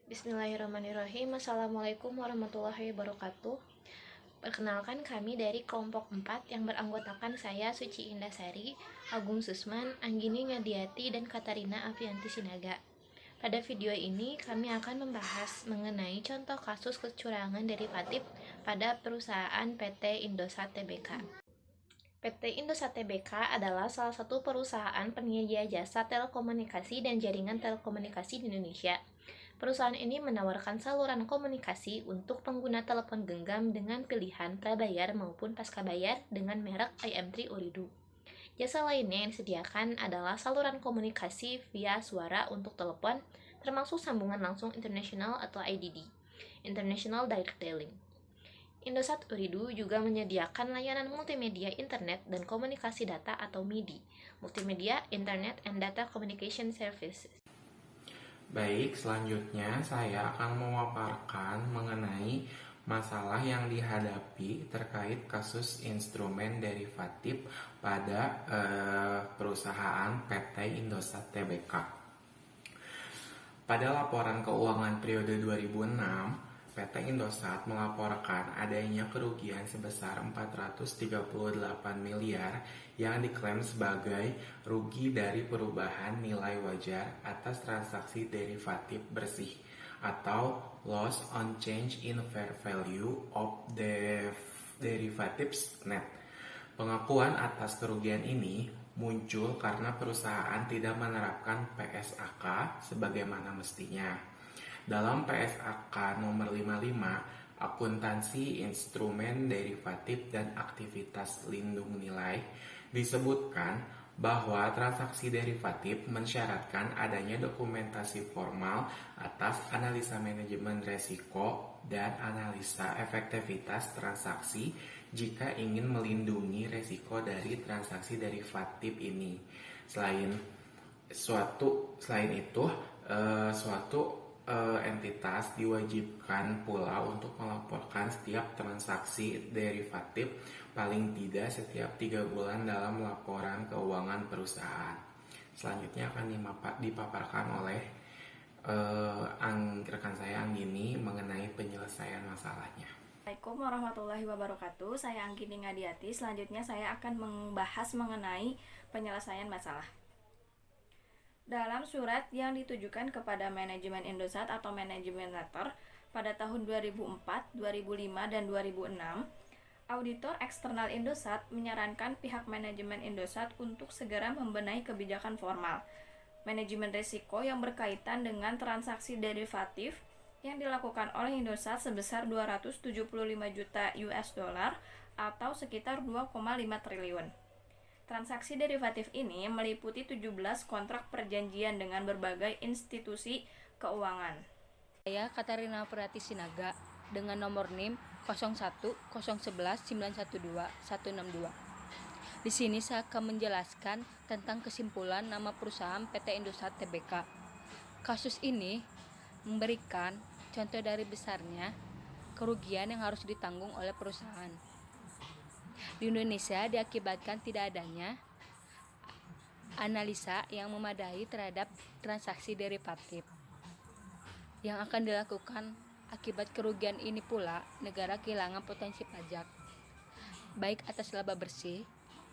Bismillahirrahmanirrahim. Assalamualaikum warahmatullahi wabarakatuh. Perkenalkan, kami dari kelompok 4 yang beranggotakan saya, Suci Indasari, Agung Susman, Anggini Ngadiati, dan Katarina Afianti Sinaga. Pada video ini, kami akan membahas mengenai contoh kasus kecurangan derivatif pada perusahaan PT Indosat Tbk. PT Indosat Tbk adalah salah satu perusahaan penyedia jasa telekomunikasi dan jaringan telekomunikasi di Indonesia. Perusahaan ini menawarkan saluran komunikasi untuk pengguna telepon genggam dengan pilihan prabayar maupun pascabayar dengan merek IM3 Ooredoo. Jasa lainnya yang disediakan adalah saluran komunikasi via suara untuk telepon, termasuk sambungan langsung internasional atau IDD, International Direct Dialing. Indosat Ooredoo juga menyediakan layanan multimedia internet dan komunikasi data atau MIDI, Multimedia Internet and Data Communication Services. Baik, selanjutnya saya akan memaparkan mengenai masalah yang dihadapi terkait kasus instrumen derivatif pada perusahaan PT Indosat Tbk. Pada laporan keuangan periode 2006, PT Indosat melaporkan adanya kerugian sebesar 438 miliar yang diklaim sebagai rugi dari perubahan nilai wajar atas transaksi derivatif bersih atau loss on change in fair value of the derivatives net. Pengakuan atas kerugian ini muncul karena perusahaan tidak menerapkan PSAK sebagaimana mestinya. Dalam PSAK nomor 55, akuntansi instrumen derivatif dan aktivitas lindung nilai, disebutkan bahwa transaksi derivatif mensyaratkan adanya dokumentasi formal atas analisa manajemen resiko dan analisa efektivitas transaksi jika ingin melindungi resiko dari transaksi derivatif ini. Selain itu, suatu entitas diwajibkan pula untuk melaporkan setiap transaksi derivatif paling tidak setiap 3 bulan dalam laporan keuangan perusahaan. Selanjutnya akan dipaparkan oleh rekan saya Anggini mengenai penyelesaian masalahnya. Assalamualaikum warahmatullahi wabarakatuh. Saya Anggini Ngadiati. Selanjutnya saya akan membahas mengenai penyelesaian masalah. Dalam surat yang ditujukan kepada manajemen Indosat atau manajemen letter pada tahun 2004, 2005, dan 2006, auditor eksternal Indosat menyarankan pihak manajemen Indosat untuk segera membenahi kebijakan formal manajemen risiko yang berkaitan dengan transaksi derivatif yang dilakukan oleh Indosat sebesar 275 juta US dollar atau sekitar 2,5 triliun. Transaksi derivatif ini meliputi 17 kontrak perjanjian dengan berbagai institusi keuangan. Saya Katarina Afianti Sinaga dengan nomor NIM 01011912 Di sini saya akan menjelaskan tentang kesimpulan nama perusahaan PT Indosat Tbk. Kasus ini memberikan contoh dari besarnya kerugian yang harus ditanggung oleh perusahaan. Di Indonesia diakibatkan tidak adanya analisa yang memadai terhadap transaksi derivatif yang akan dilakukan. Akibat kerugian ini pula negara kehilangan potensi pajak baik atas laba bersih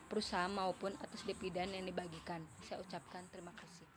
perusahaan maupun atas dividen yang dibagikan. Saya ucapkan terima kasih.